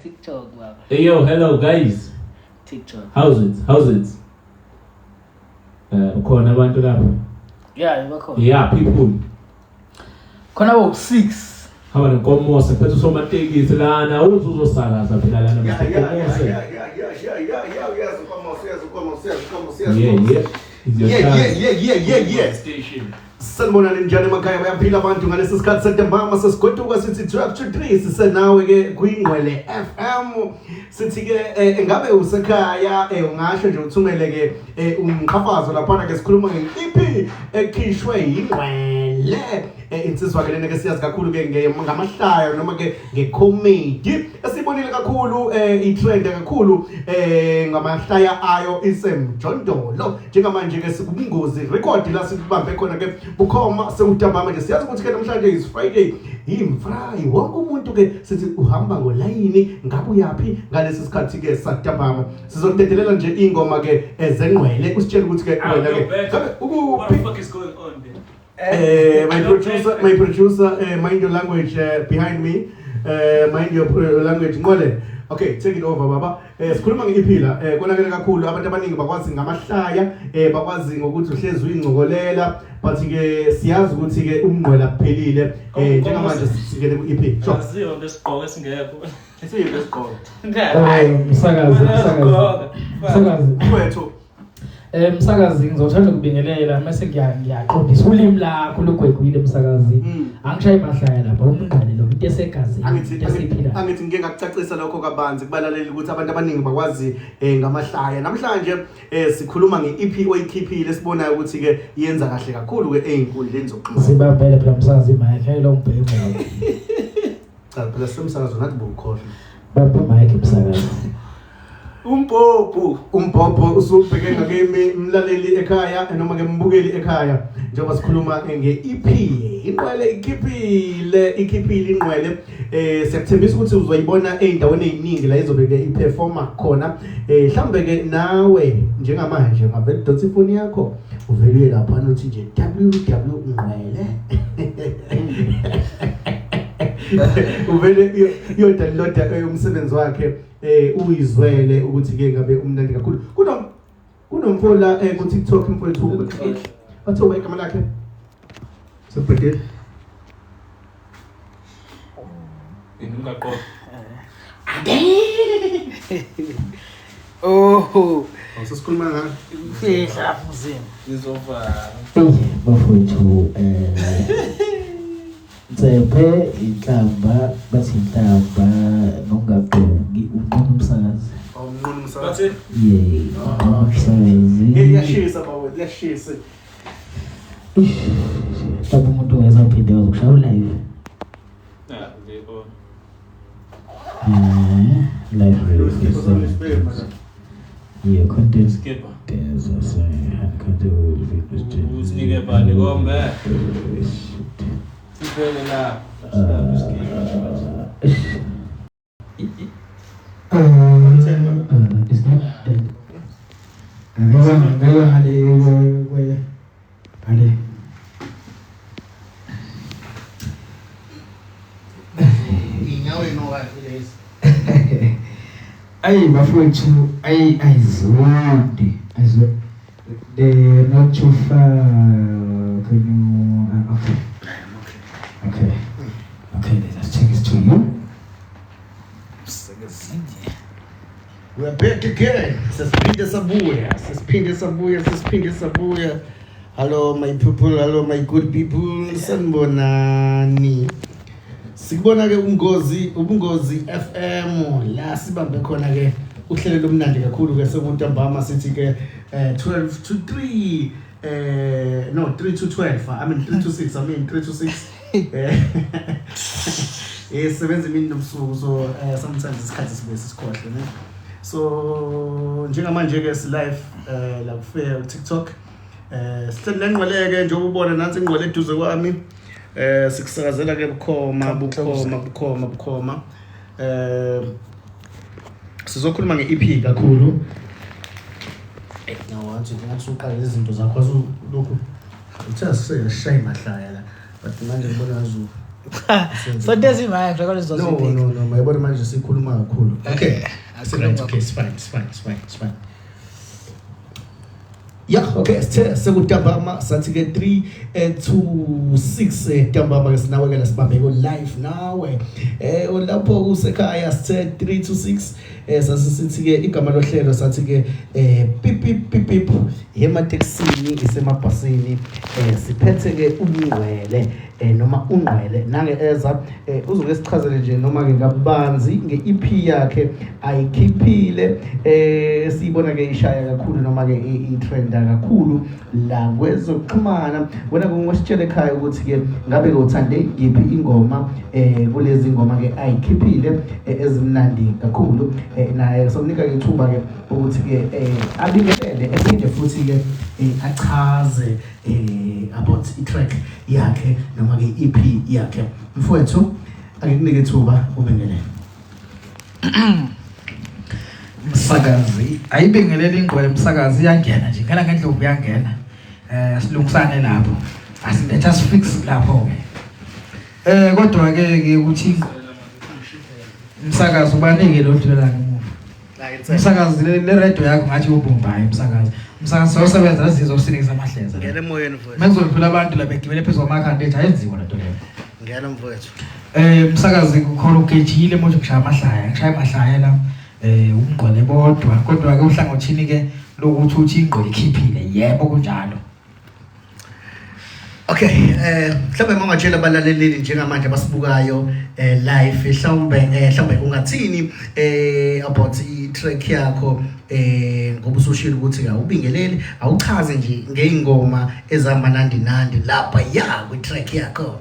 TikTok, baba. Hey yo, hello guys. TikTok. How's it? Khona abantu lapho. Yeah, bakhona. Yeah, people. Khona bo 6. Hamba nenkomo sephethe usomatekisi lana uzosakaza phela lana Yeah. Station. Sanibona ninjani emakhaya bayaphila abantu ngalesi sikhathi sentambama sesigoduka sithi 12 to 3 sisenawe ke kwingwele FM sithi ke ngabe usekhaya ungasho nje uthumele ke umqhafazo lapha ke sikhuluma nge-EP ekhishwe ingwele insizwa ke lena ke siyazi kakhulu ke ngamahlaya noma ke ngecomedy esibonile kakhulu itrend kakhulu ngamahlaya ayo isemjondolo njengamanje ke sikubungozi record la sikubambe khona ke bukhoma sekutambama nje siyazi ukuthi ke namhlanje is Friday imfry wonke umuntu ke sithi uhamba ngolayini ngabe uyapi ngalesi sikhathi ke satambama sizokudedelela nje ingoma ke ezengqwele usitshela ukuthi ke wena ke what the fuck is going on there? My producer, mind your language behind me. Mind your language ngole. Okay, take it over baba. Sikhuluma nge-EP la. Konakele kakhulu abantu abaningi bakwazi ngamahlaya, bakwazi ngokuthi uhlezi uyingcokolela, but ke siyazi ukuthi ke umngwela kuphelile. Njengamanje singene ku-EP. Sure. Asiyo ngesigqoko esingekho. Isiyo ngesigqoko. Msakazi. Mfowethu. Msakazi ngizothanda ukubingelela mase ngiyaqondisa ulimi lakho lugwegwile msakazi angishayi mahlaya lapha umngane lo into esegazi into esiphila angithi ngike ngakucacisa lokho kabanzi kubalaleli ukuthi abantu abaningi bakwazi ngamahlaya namhlanje sikhuluma nge-EP oyikhiphile sibonayo ukuthi ke yenza kahle kakhulu ke einkundleni zokuxhumana sibambele phela msakazi mic lo mbhemu cha phela semsakazi ngathi bukhohle bamba mic msakazi umbhobho usubheke ngakimi umlaleli ekhaya noma ke mbukeli ekhaya njengoba sikhuluma nge-EP inqwele ikhiphile inqwele siyakuthembisa ukuthi uzoyibona eindaweni eziningi la izobe ke iperforma khona mhlambe ke nawe njengamanje ngavele dot ifoni yakho uvele lapha nothi nje www.nqwele uvele iyo-download umsebenzi wakhe uyizwele ukuthi ke ngabe umnandi kakhulu kunomfola ku TikTok mfowethu wathi igama lakhe sebhedeli Ingaqo. Sesikhuluma ngani fihla mzini Ngizovala. bafowethu Tsephe inhlamba bathi inhlamba nongaqongi uqona umsakazi. Umnqono umsakazi. Umsakazi. Iyashisa bawe, iyashisa. Lapho umuntu weza uphinde uzokushaya live. Ngiko. Live radio. Yeah, content. Skipper. There's a sign. Content. Usinike bani kombe. Sibele la. It's not dead. Ay, bafowethu, ayizodi. They're not too far. Can you? Okay. Let's take it to you. We are back again. Suspende Sabuya. Hello, my people. Hello, my good people. Sanibonani. Sikubona ke ubungozi FM la sibambe khona ke uhlelo lomnandi kakhulu ke sekuntambama sithi ke 12 to 3 no 3 to 12 I mean 3 to 6 I mean 3 to 6 sebenza imini nobusuku so sometimes isikhathi sibe sisikhohle ne so njengamanje ke si live la ku TikTok sihleli ngqweleke nje ubona nansi ingqwele eduze kwami sikusakazela ke bukhoma sizokhuluma nge-EP kakhulu nawathi ngathi uqala izinto zakho lokhu uthe siseshaya mahlaya la but manje ngibona ngazu So there's him I record is also no my body manje sikhuluma kakhulu. Okay. Okay, It's fine. Yeah, okay. Sekutambama sathi ke 3 to 6 tambama ke sinawe ke lasibambe ko live nawe. Lapho kusekhaya sithe 3 to 6 sasithi ke igama lohlelo sathi ke pip emateksini isemabhasini siphethe ke umngcwele noma ungqwele nange eza uzoke sichazele nje noma ke kabanzi nge-EP yakhe ayikhiphile siyibona ke ishaya kakhulu noma ke i-trenda kakhulu la kwezokuxhumana wena kungositshela ekhaya ukuthi ke ngabe ke uthande yiphi ingoma kulezi ngoma ke ayikhiphile ezimnandi kakhulu naye sokunika ke ithuba ke ukuthi ke abingelele ephinde futhi ke achaze about i-track yakhe noma ke EP yakhe mfowethu akukunike ithuba ubingelele. Msakazi ayibingelele ingqwele msakazi iyangena nje ngala ngendlovu iyangena silungisane lapho asiletha sifix lapho kodwa ke ukuthi msakazi ubanike lo ntlela ngemuva msakazi le radio yakho ngathi ubombaye msakazi sosebenza lazizwe usinike amahleza ngene emoyeni mfowethu mengizolphula abantu la begibele phezulu kwamakhanda ethi ayenziwa lento leyo ngene mfowethu msakazi kukhona ugejile manje ukushaya amahlaya ngishaya amahlaya la umgqole kodwa ke uhlangothini ke lokuthi uthi ingqole ikhiphile yebo kunjalo. Okay, mhlawumbe mangatshela abalaleli njengamanje abasibukayo live mhlawumbe ungathini about i-track yakho ngoba usushilo ukuthi awubingeleli awuchaze nje ngeingoma ezihamba nandi lapha ya kwi-track yakho.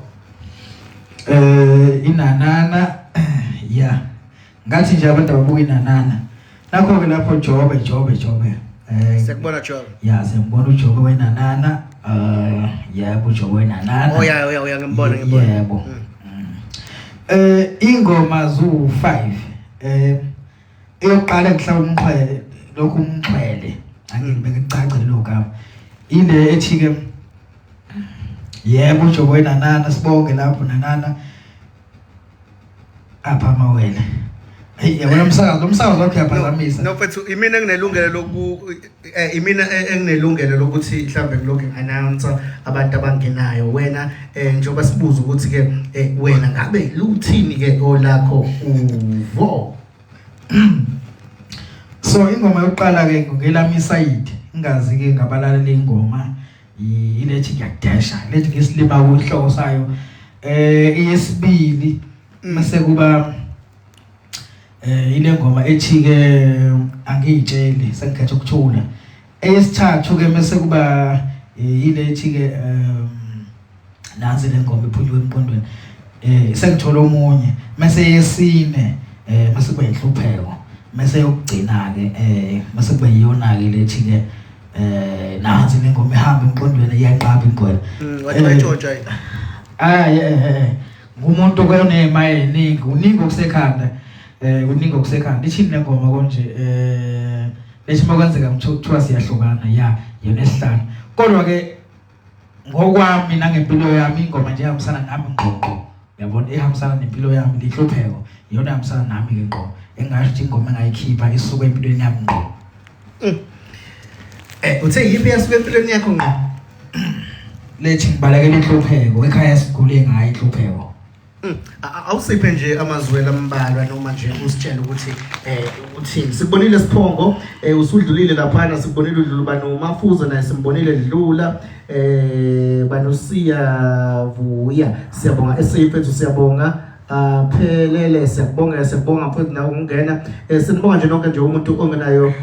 Inanana yeah ngathi nje abantu ababuka inanana nakho ke lapho Jobe sekubona Jobe yeah sembona uJobe wenanana yebo Jobe wenanana oh yeah ngibona yebo ingoma zu5 eyoqala mhlawumbe umxhele lokhu umxhele angibeke icacile lo gama ile ethi ke yebo Jobe wenanana sibonke lapho nanana apha mawele hey yabona umsakazo wakhe yaphazamisa no mfethu imina enginelungelo lokuthi mhlambe kulokho announce abantu abangenayo wena njengoba sibuza ukuthi ke wena ngabe luthini ke olakho uvo. So ingoma yokuqala ke ngelami side ingazi ke ngabalaleli ingoma ilethi ngiyadasha lethi ngesilima kuhloko sayo eyesibili mase kuba ile ngoma ethi ke angiyitsheli sengikhetha ukuthula eyesithathu ke mase kuba ile ethi ke nazi le ngoma iphunywe emqondweni sengithola omunye mase yesine mase kuba inhlupheko mase yokugcina ke mase kuba yiyona ke lethi ke nazi le ngoma ihamba emqondweni iyaqaba ingqwele wathi bayitshontsha ngumuntu kwenemayini uningi okusekhanda uningi okusekhanda ithi le ngoma konje lethi makwenzeka ngithiwa siyahlukana ya yona esihlanu kodwa ke ngokwami nangempilo yami ingoma nje ihambisana nami ngqoqo yabona ihambisana nempilo yami lihlupheko yona ihambisana nami ke ngqo engasho ukuthi ingoma engayikhipha isuka empilweni yami ngqo. Uthe yipi yasuka empilweni yakho ngqo lethi ngibalekela inhlupheko ekhaya sigule ngayo inhlupheko. Awusiphe nje amazwela ambalwa noma nje usitshela ukuthi uthini sikubonile Siphongo usudlulile laphana sikubonile udlula banoMafuza naye simbonile dlula baNosiya Vuya siyabonga esayifethu siyabonga phelele siyabonga futhi nawe ungena sinibonga nje nonke nje umuntu ongenayo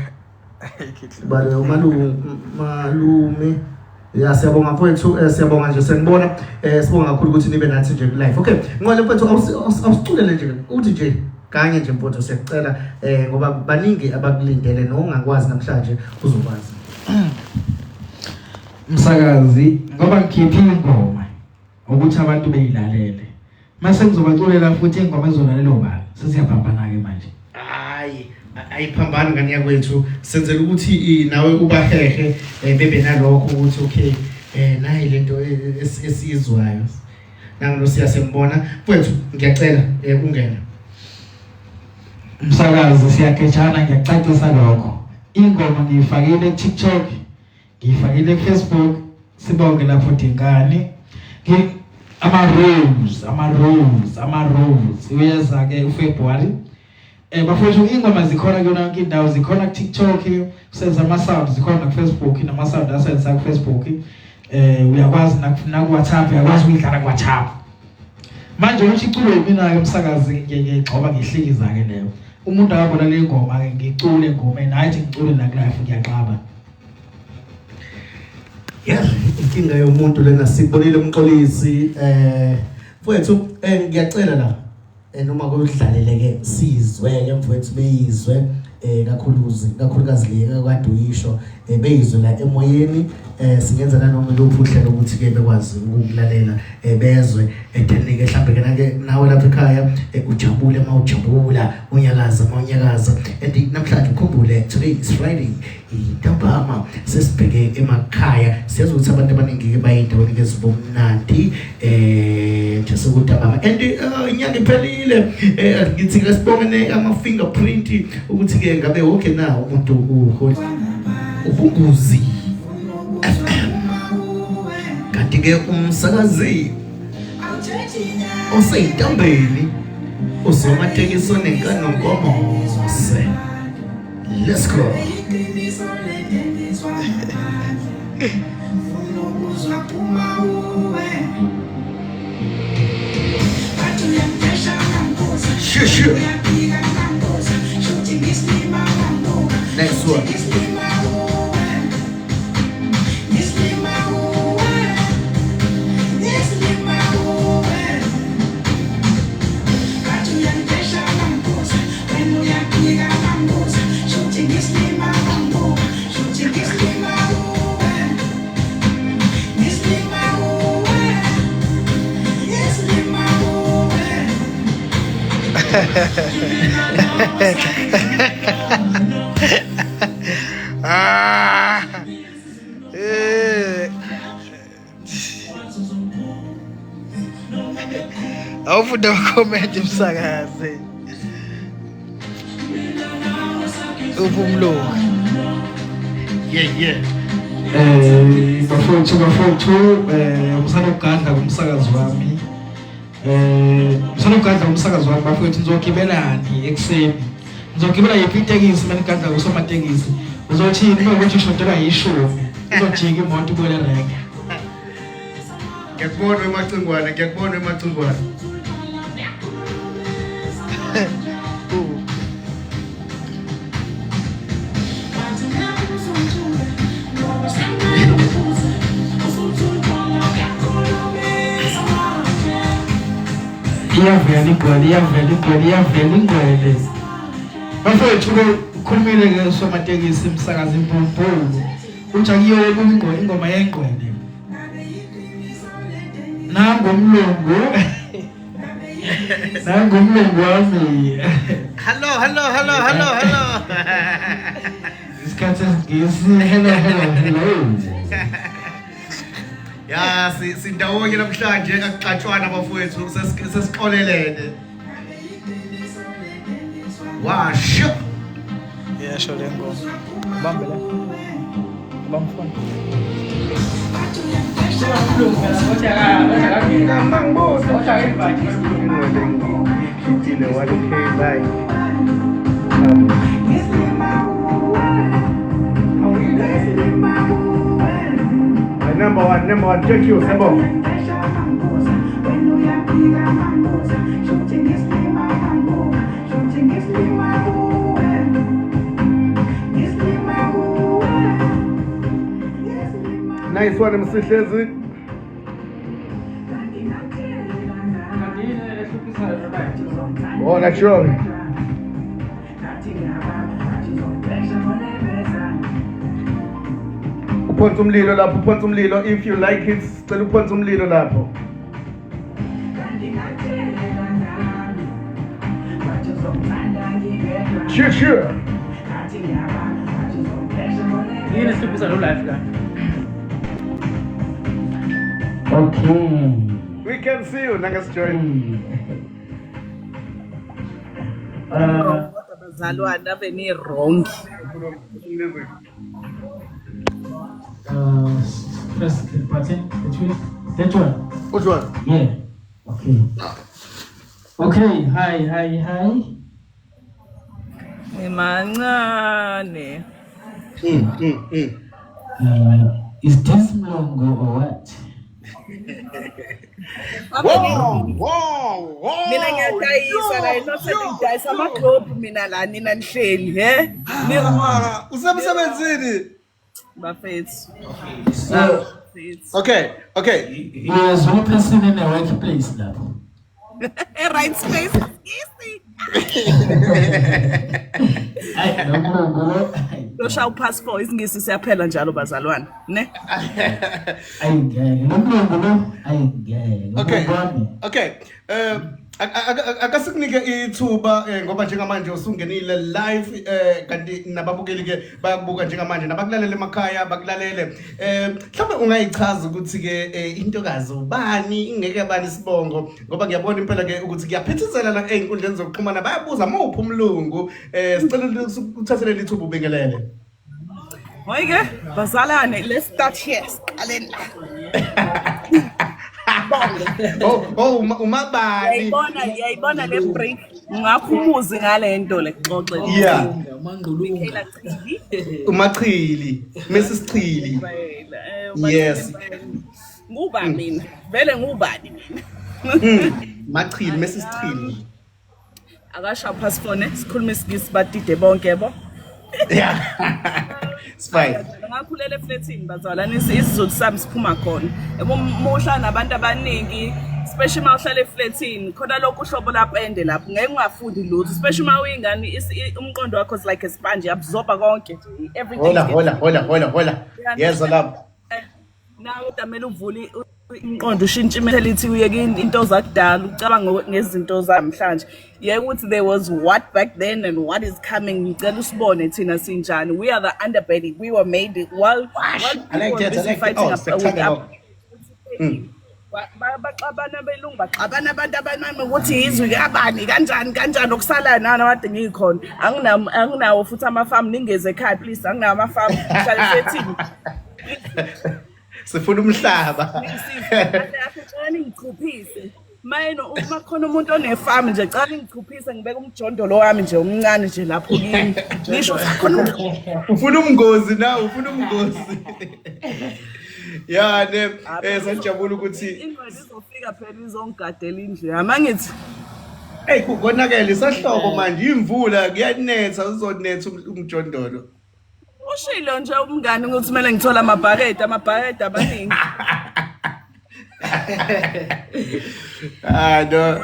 bale umalume ya siyabonga mfowethu siyabonga nje senibona sibonga kakhulu ukuthi nibe nathi nje live. Okay ngqale mfowethu awusiculele nje uthi nje kanye nje mfowethu siyacela ngoba baningi abakulindele nongakwazi namhlanje uzokwazi. Msakazi ngoba ngikhiphe ingoma ukuthi abantu beyilalele mase ngizobaculela futhi ingoma ezolalelwa bani sesiyabhambana ke manje. Hayi ayiphambani ngani yakwethu senzela ukuthi nawe ubahehe bebe nalokho ukuthi okay nayi lento esizwayo nangu siyasembona mfowethu ngiyacela ungene. Umsakazi siyakhetshana ngiyacacisa lokho. Ingoma ngiyifakile TikTok, ngiyifakile Facebook, sibonke lapho dingane. Ama rules uyeza ke uFebruary bafowethu ingoma zikhona kuyona yonke indawo, zikhona ku TikTok, usenza ama sound, zikhona ku Facebook, nama sound asenza ku Facebook, uyakwazi na ku WhatsApp, uyakwazi ukudlala ku WhatsApp. Manje uthi iculo mina ke umsakazi ngiyexoba ngihlikiza ke leyo. Umuntu akabona le ngoma ke ngicule ingoma nathi ngicule na live ngiyaxaba. Yeah, inkinga yomuntu lena sibonile umxolisi mfowethu ngiyacela la noma kudlaleleke sizwe ke mfowethu beyizwe kakhulukazi le kwaduyisho beyizwe la emoyeni singenza nanoma lokuphuhlela ukuthi ke bekwazi ukulalela bezwe ethenike mhlambe ke nake nawe lapha ekhaya ujabule mawujabula unyakaza mawunyakaza and namhlanje ukhumbule today is Friday intambama sesibheke emakhaya siyazi ukuthi abantu abaningi ke bayindawo kezibomnandi nje sekutambama and inyanga iphelile ngithi ke sibongene ama fingerprint ukuthi ke ngabe okay na umuntu ubunguzi FM kanti ke umsakazi oseyintambeni usomatekiso nenkanonkomo se let's go. Sure. Next one. Awufunda ucomment umsakazi ubumlo Yeah. bafowethu usana ukuganda kumsakazi wami usana ukuganda kumsakazi wami bafowethu nizogibelani ekseni nizogibela yiphi itekisi manje ganda usomatekisi uzothini ukuthi ushotela yishumi uzojika imoto ubole reke ngiyakubona emacingwane iyavela ingwele bafowethu ukhulumile ke somatekisi umsakazi impumpulu uthi akuyona ingoma yengqwele nangomlungu wami hello isikhathi esingisi hello ya sindawonye namhlanje akuxatshwana bafowethu sesixolelene washo yasho lengo bambele bamfona Number one, check you, Sebo. Nice one, Mr. Shezi. Oh, natural. Upon some lilo, if you like it, still upon some lilo lapo. Sure. Yini sipisa lo life la. okay We can see you nangasjoin. Bazalwane ave ni wrong. First the button, that one. Which one? Yeah. Okay. Okay. Hi. Mancane. Is this Mlongo or what? Wow. Mina ngiyadayisa la inothele ngidayisa amaglobe mina la nina nihleli he Usemsebenzini. bafethu Okay. There's one person in the workplace now. a right space easy dosha upassport isingisi siyaphela njalo bazalwane ne Okay. Akasinike ithuba ngoba njengamanje usungenile live kanti nababukeli ke bayakubuka njengamanje nabakulalele emakhaya bakulalele mhlawumbe ungayichaza ukuthi ke intokazi ubani ingeke yabani sibongo ngoba ngiyabona impela ke ukuthi kuyaphithizela la einkundleni zokuxhumana bayabuza muphi umlungu sicela ukuthathele ithuba ubingelele. Oyike bazalwane let's start here siqale la umabani yayibona le break ngakhumuzi ngale nto le xoxe yeah Michaela Chili umachili Mrs Chili yes nguba mina vele ngubani mina machili Mrs Chili akasha passport sikhuluma isigisi badide bonke yebo yeah it's fine ngakhulela eflatini bazalwane isizulu sami siphuma khona yebo muhla nabantu abaningi especially mawuhlala eflatini khona lokho uhlobo lapende lapho ngeke ungafundi lutho especially mawuyingane umqondo wakho is like a sponge absorba konke everything hola yes lapho nawe utamela uvule umqondo ushintshe mentality uyeke into zakudala ucabanga ngezinto zamhlanje yeke ukuthi there was what back then and what is coming ngicela usibone thina sinjani we are the underbelly we were made while I like that fighting up baxabana belungu baxabana abantu abanami ukuthi izwi kabani kanjani okusala nana wade ngikhona anginawo futhi amafarm ningeze ekhaya please anginawo amafarm hlala efethini sifuna umhlaba ngicela ngichuphise mayeno uma khona umuntu onefarm nje cela ngichuphise ngibeka umjondolo wami nje omncane nje lapho kimi ngisho khona ufuna umngozi nawe ufuna umngozi yeah sanjabula ukuthi ingqondo izofika phela izongigadela indlu yami angithi hey kukonakele isahlobo manje imvula kuyanetha uzonetha umjondolo ushilo nje umngane ukuthi kumele ngithola amabhakede abaningi no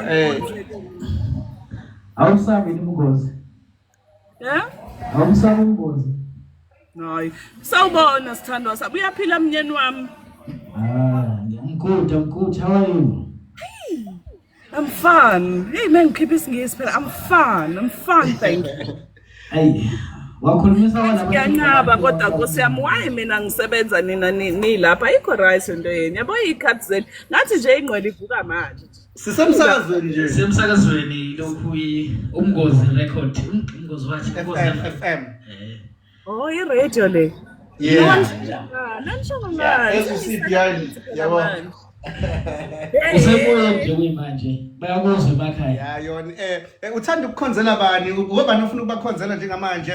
awusabi nimgozi yeah hayi sawubona sithandwa sabu uyaphila mnyeni wami ngiyamkhutha how are you I'm fine hey mengikhipha isingisi phela I'm fine thank you hey wakhulumisa wona ngiyanqaba kodwa Nkosi yami why mina ngisebenza nina nilapha ayikho right into yeni yabo ikhathi zeli ngathi nje ingqwele ivuka manje sisemsakazweni nje semsakazweni lokhu umngozi record umngozi wathi FM oh i-radio le yeah nanisho esusipiyani yabo usemoya nje kuyimanje bayakuzwa emakhaya yona uthanda ukukhonzela bani ubani ufuna ukubakhonzela njengamanje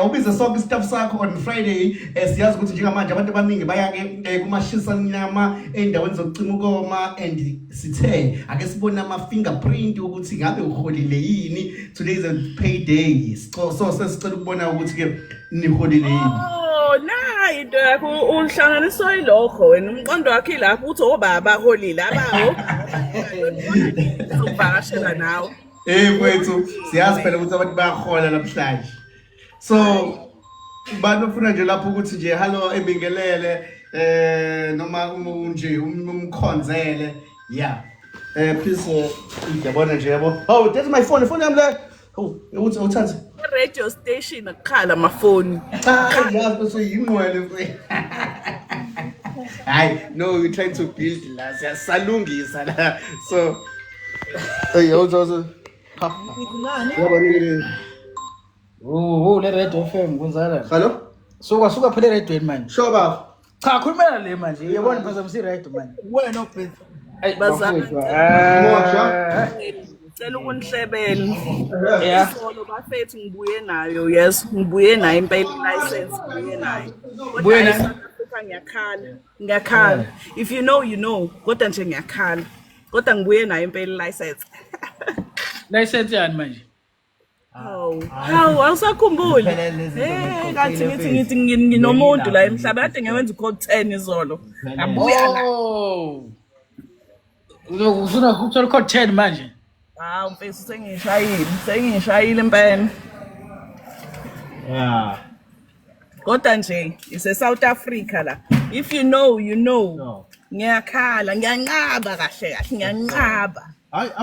ubize sonke istaff sakho on Friday siyazi ukuthi njengamanje abantu abaningi baya ke kumashisa nyama endaweni zokucima ukoma and sithe ake sibone ama fingerprint ukuthi ngabe uholile yini today is a payday so sesicela ukubona ukuthi ke niholile yini na into yakho uhlanganiso ilokho wena umqondo wakhe lapho uthi obaba holile abawo ukuvakashela nawe mfowethu siyazi phela ukuthi abantu bayahola namhlanje so bani ufuna nje lapho ukuthi nje hello ebingelele noma nje umkhonzele yeah please ngiyabona nje yabo oh that's my phone yami la oh uthathe radio station akhala amafoni yazi bese yingqwele No, we're trying to build la. Salungisa la. So, hey, also. Oh, le red FM kunzala. Hello? Suka phela red manje. Sure baba. Cha khulumela le manje. Uyabona phazamisa red manje. Wena ophethe. Hey Bazama. Moja. Cela ukunihlebela. Yeah. Solo bafethu ngibuye nayo. Yes, ngibuye nayo impela license ngibuye nayo. Buye nayo? Kodwa ngiyakhala. If you know you know. Kodwa nje ngiyakhala. Kodwa ngibuye nayo impela license. License yani manje? Hawu awusakhumbuli. Kanti ngithi nginomuntu la emhlaba kade ngiyenza code 10 izolo. Abuya la. Oh. Uzuna ukuthola code 10 manje. Hawu mfethu sengishayile impela. Yeah. Kodwa nje ise South Africa la. If you know you know. Ngiyakhala ngiyanqaba kahle ngiyanqaba.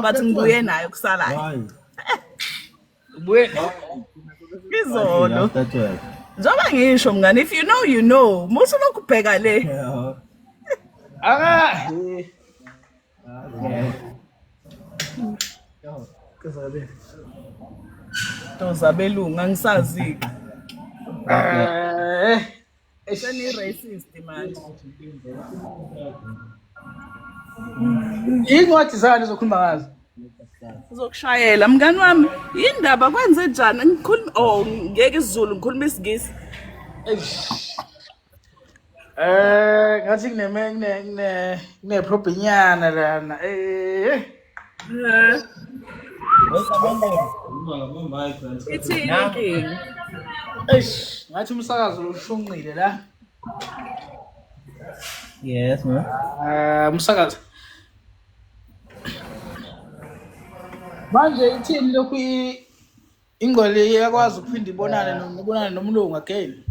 But ngibuye nayo kusalayo. Ubuye izolo. Njoba ngisho mngani if you know you know. Musu lokubheka le. Tozabelunga ngisazi. Eseni racist manje. Incwadi zani zokhuluma ngazo? Uzokushayela mngani wami indaba kwenze njani ngikhuluma ngeke isiZulu ngikhuluma isiNgisi. Ngathi kune probinyana lana. Ithi inkingi. Ngathi umsakazo ushunqile la. Yes, man. Umsakazo. Manje ithini lokhu ingole iyakwazi ukuphinda ibonane nomlungu again.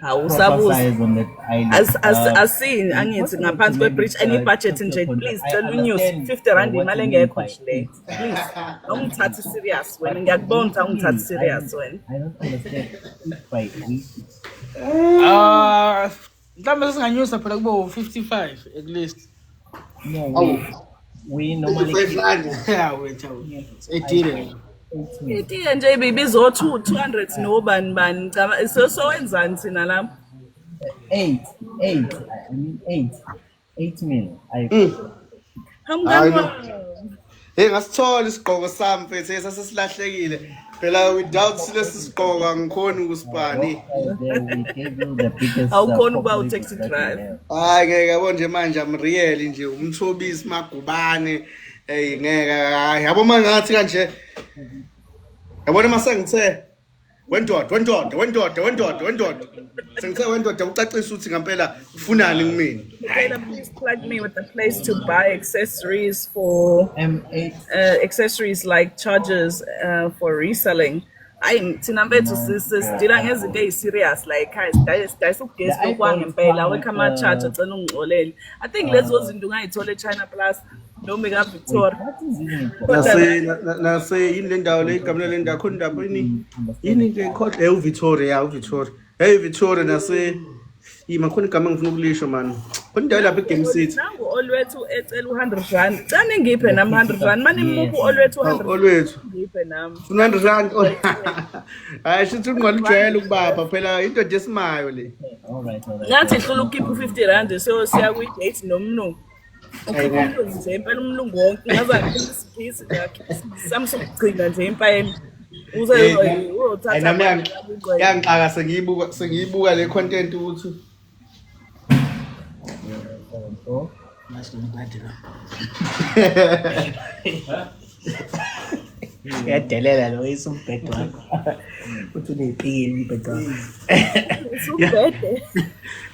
Awusabuza. Asini angithi ngaphansi kwe-bridge any-budget nje please cela unyuse 50 rand imali engekho nje le. Please awungithathi serious wena ngiyakubona ukuthi awungithathi serious wena. I don't understand if by week. Mhlawumbe singanyusa phela kube 55 at least. No, we normally Yeah, wait. 18. Itiye nje ibizo 200 nobani bani cha so wenzani sina la 8 million. Hey ngasithola isigqoko sami mfethu sasesilahlekile. Phela without silesi sigqoko angikhoni ukusipani. awukhona ukuba u-taxi drive. Hayi ngeke yabo nje manje amreal nje umthobisi magubane. Hey ngeke yabo mangathi kanje. Yabona masengithe wendoda. Sengithe wendoda ucacisa ukuthi ngempela ufunani kumina. Please plug me with the place to buy accessories for M8 accessories like chargers for reselling. Thina mfethu sidila ngezinto eziserious like sidayisa ugesi okwangempela awekho ama-charger cela ungixolele. I think lezo zinto ungayithola eChina Plus noma eKaVictoria. Nase yini le ndawo le igama le ndawo khona indaba yini nje ikhona uVictoria uVictoria. Hey Victoria nase imakhona igama ngifuna ukulisho man. Khona indawo lapha eGame City. Nangu olwethu ecela 100 rand. Cane ngiphe nami 100 rand. Manje imuphi olwethu 100. Olwethu. Ngiphe nami. 100 rand. Hayi shithi ungolujwayela ukubaba phela into nje simayo le. Alright. Ngathi hlula ukhipha 50 rand so siya ku date nomnu. Ukhipha nje impela umlungu wonke ngaza ngisikisi yakhe. Samsungcina nje empayeni. Uze uthatha nami yangixaka sengiyibuka le content ukuthi Yadelela lo isumbhedo wakho. Uthi unepili umbhedo wakho. Ubhede.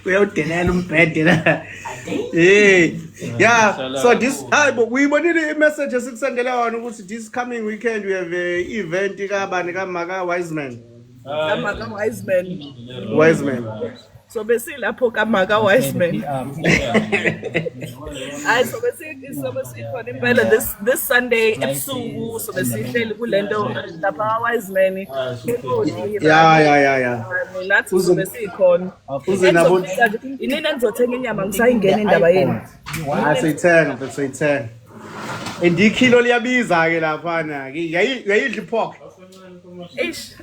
uyawudelela umbhede la. Yeah, so this but we wanted a message esikusendela wona ukuthi this coming weekend we have a event kabani kaMaka Wiseman. Amaka Wiseman. So besilapho kamaka Wiseman. Hayi so besikhona impela this Sunday ebusuku so besihleli kulento lapha Wiseman. Yeah. Nathi so besikhona. Uze nabo Inini engizothenga inyama ngisayingena indaba yenu. Sayithenga. Indikilo liyabiza ke lapha na. Yayidla pork. Eish,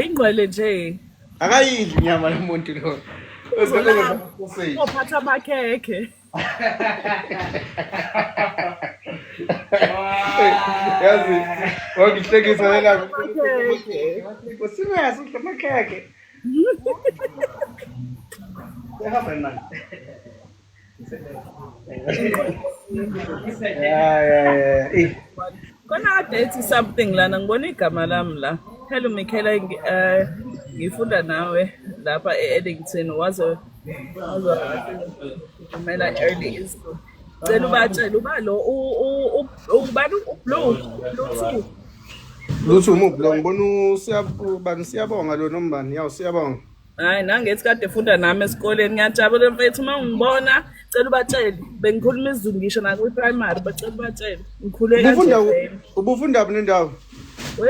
ingqwele nje. Akayidli inyama lomuntu lo. Uphatha amakhekhe. Yazi, wangihlekisa la. Usingazi udla amakhekhe. Yahamba nani? Yeah. Kona date something lana ngibona igama lami la. Hello Michaela ngifunda nawe lapha eEddington wazo kumela early is. Cela ubatshela uba lo ubani ublue Lutho umublo ngibona siyabonga lo nombani yawo siyabonga. Hayi nangethi kade efunda nami esikoleni ngiyajabula mfethu mangibona cela ubatshele bengikhuluma isiZulu ngisho na ku primary bacela ubatshele ngikhule kanje. Ubufunda phi nendawo? We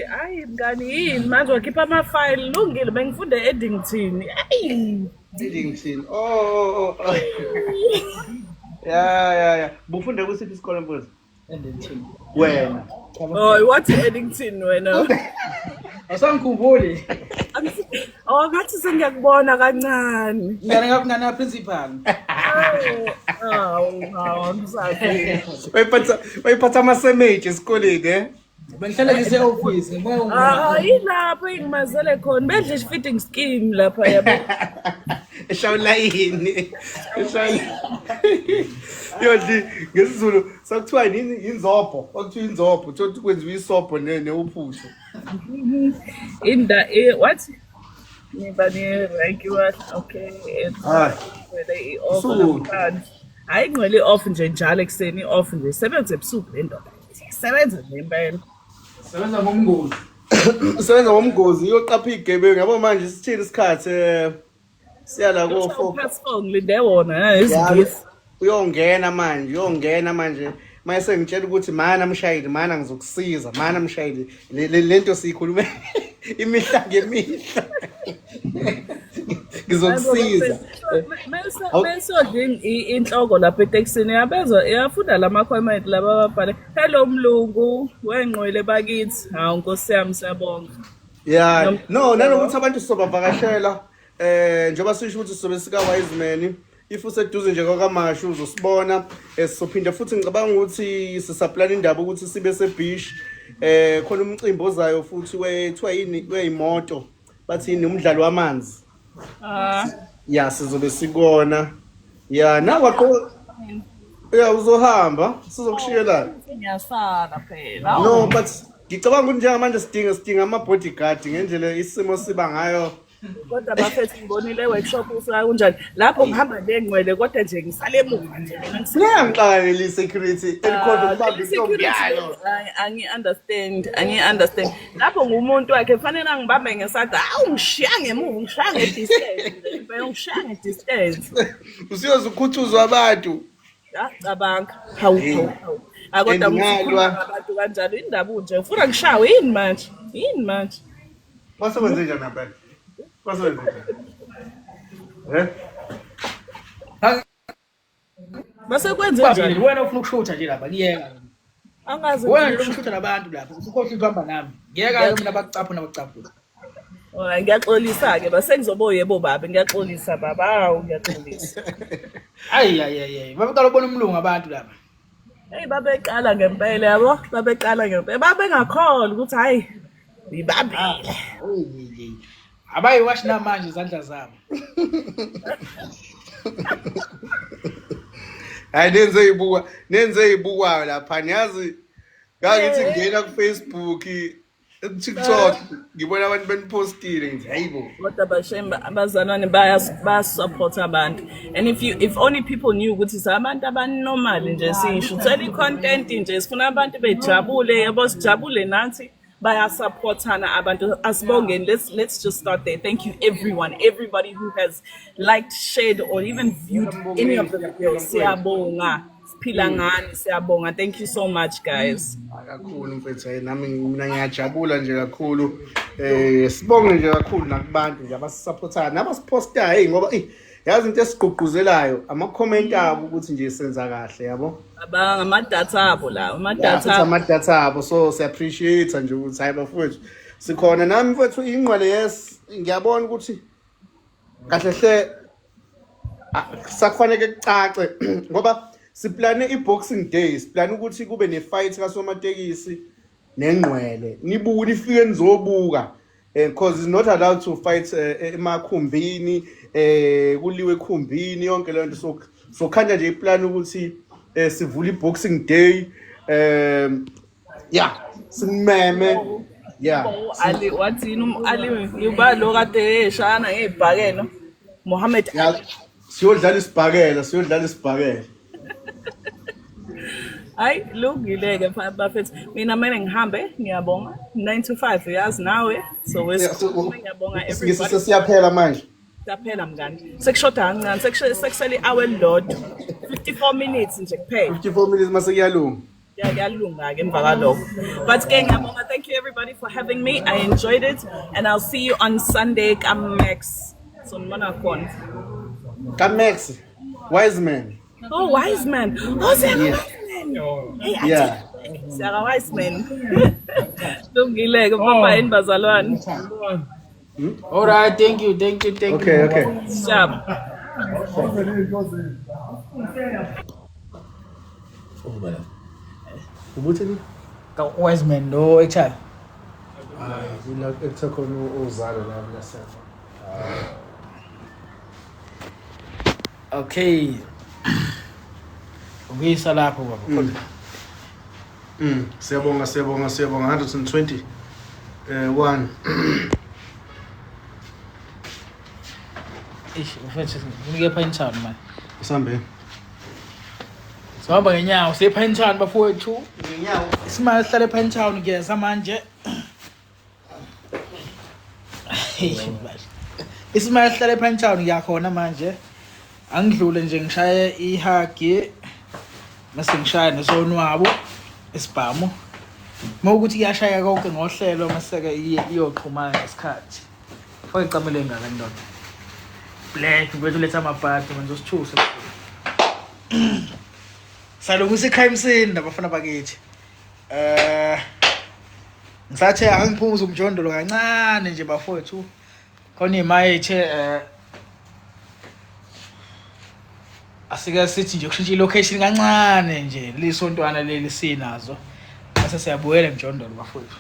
hayi mngani yini manje wakhipha ama-file lungile bengifunde eEddington. Hayi Eddington. Oh. Yeah. Bufunda kusiphi isikole mfowethu? Eddington. Wena. Oh what Eddington wena? Asangikhumbuli. Oh ngathi sengiyakubona kancane. Ngana principal. Ngizakhe. Wayiphatha ama-semage esikoleni Bengihlala ngise office Yilapho engimazele khona bedle fitting scheme lapha yabo. Eshawula yini? Yodli ngesizulu sakuthiwa yini inzopho. Kwakuthiwa inzopho, uthi kwenziwa isobho neuphuthu. What? Nibani rank you okay. They offer hayi ngcwele off nje njalo ekseni off nje sebenze ebusuku lendoda. Sebenza nje impela. Sebenza ngomngozi. Sebenza ngomngozi iyoqapha igebengu yabo manje sithini isikhathi siyala ko 4 ngilinde wona izigisi. Uyongena manje mase ngitshela ukuthi mana mshayeli mana ngizokusiza mana mshayeli lento siyikhulume imihla ngemihla ngizokusiza Mase inhloko lapha eTexini yafunda lama-comment laba ababhale hello mlungu wengqwele bakithi hawu nkosi yami siyabonga. Yeah no nanokuthi abantu sizobavakashela njengoba sisho ukuthi sizobe sika Wiseman if useduze nje kwakaMashu uzosibona sizophinde futhi ngicabanga ukuthi sisaplana indaba ukuthi sibe seBeach khona umcimbi ozayo futhi wethiwa yini weyimoto bathi yini umdlalo wamanzi. Yeah sizobe sikona. Yeah nakwaqo uzohamba sizokushiyela. Ngiyasala phela. No but ngicabanga ukuthi njengamanje sidinga ama-bodyguard ngendlela isimo siba ngayo. Kodwa bafethu ngibonile workshop usuka kanjani lapho ngihamba nengcwele kodwa nje ngisale emuva nje mina Ngiyangqala le security elikhona ukubamba intombi yayo. Angi-understand lapho ngumuntu wakhe kufanele angibambe ngesandla hawu ngishiya ngemuva ngishiya ngedistance usiyoze ukhuthuzwa abantu. Cabanga hawu akodwa abantu kanjalo indaba unje ufuna ngishawe yini manje Wasebenze njani nampela? Wasebenze base kwenze njani wena ufuna ukushutha nje lapha ngiyeka. angazi Wena lo ukushutha nabantu lapha ukhosi uhamba nami. Ngiyeka mina abacaphu. Ngiyaxolisa ke base ngizoba yebo baba ngiyaxolisa baba hawu ngiyaxolisa. Hayi babaqala ubona umlungu abantu lapha. Hey babeqala ngempela yabo babengakholwa ukuthi hayi ibambile. Abayiwashi namanje izandla zabo. Hayi nenze ibukwayo lapha niyazi ngakithi ngena ku Facebook TikTok ngibona abantu benipostile ngithi hayibo Kodwa bashemba abazalwane bayasupport abantu and if only people knew ukuthi sabantu abanormal nje sisho thela icontent nje sifuna abantu bejabule yabo sijabule nathi bayasupportana abantu. Asibongeni. Let's just start there. Thank you everybody who has liked, shared, or even viewed any of the videos. Siyabonga. Siphila ngani, siyabonga. Thank you so much, guys. Kakhulu mfethu nami mina ngiyajabula nje kakhulu sibonge nje kakhulu nakubantu nje abasupportayo nabasipostayo ngoba yazi into esigqugquzelayo ama comment abo ukuthi nje senza kahle yabo Abanga amadata abo lawo amadata abo so si appreciate nje ukuthi hayi bafowethu sikhona nami mfethu ingqwele yes ngiyabona ukuthi kahle hle sakufanele kucace ngoba siplane i-boxing day siplane ukuthi kube ne-fight kasomatekisi nengqwele nibuke nifike nizobuka because it's not allowed to fight emakhumbini kuliwe ekhumbini yonke le nto so khanya nje iplan ukuthi sivula i-boxing day yeah simeme yeah Ali wathini Ali yuba lo kade eshana ngebhakeno Mohammed siyodlala isibhakela Hayi lungile-ke bafethu mina kumele ngihambe ngiyabonga 9 to 5 uyazi nawe so ngiyabonga everybody siyaphela manje siyaphela mngani sekushoda kancane sekusele i-hour elilodwa 54 minutes nje kuphela 54 minutes mase kuyalunga kuyalunga-ke emva kalokho but-ke ngiyabonga thank you everybody for having me I enjoyed it and I'll see you on Sunday kaMax so nibona khona kaMax wise man wise man yeah Siyaka wise man lungile-ke papa yini bazalwane All right, thank you. okay Sharp. ubuthini Wise man, no, actually. yila ekuthekona uzalo la ngasefa Okay. Ubuyisa lapho baba. Siyabonga 120 1 Mfethu unike Pinetown man. usambe Sihamba ngenyawo siye Pinetown bafowethu. ngenyawo Isimali sihlale Pinetown ngiyeza manje. Isimali sihlale Pinetown ngiyakhona manje. Angidlule nje ngishaye ihagi. Mase ngishaya nesonwabo esibhamu. Mawukuthi kuyashaya konke ngohlelo maseke iyoxhumana ngesikhathi. Fake icamele ngaka ndoda. Black bethu letha amabhadi manje usithuse. Salungu sikhayimsini nabafana bakithi. Ngisathi angiphumuza umjondolo kancane nje bafowethu. Khona imayethe asike sithi nje kushintsha ilocation kancane nje lisontwana leli sinazo. Base siyabuyela emjondolo bafowethu.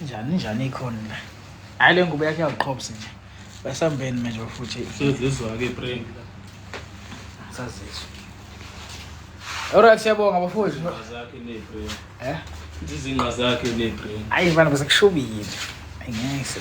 Njani ikhona la. Hayi le ngubo yakhe yaziqhobisa nje. Basambeni manje bafuthi sezizwa ke brand sazizwa. Alright siyabonga bafowethu. zakhe nebrand Izinqa zakhe nebrand Hayi bana bese kushubile. Ayingeke.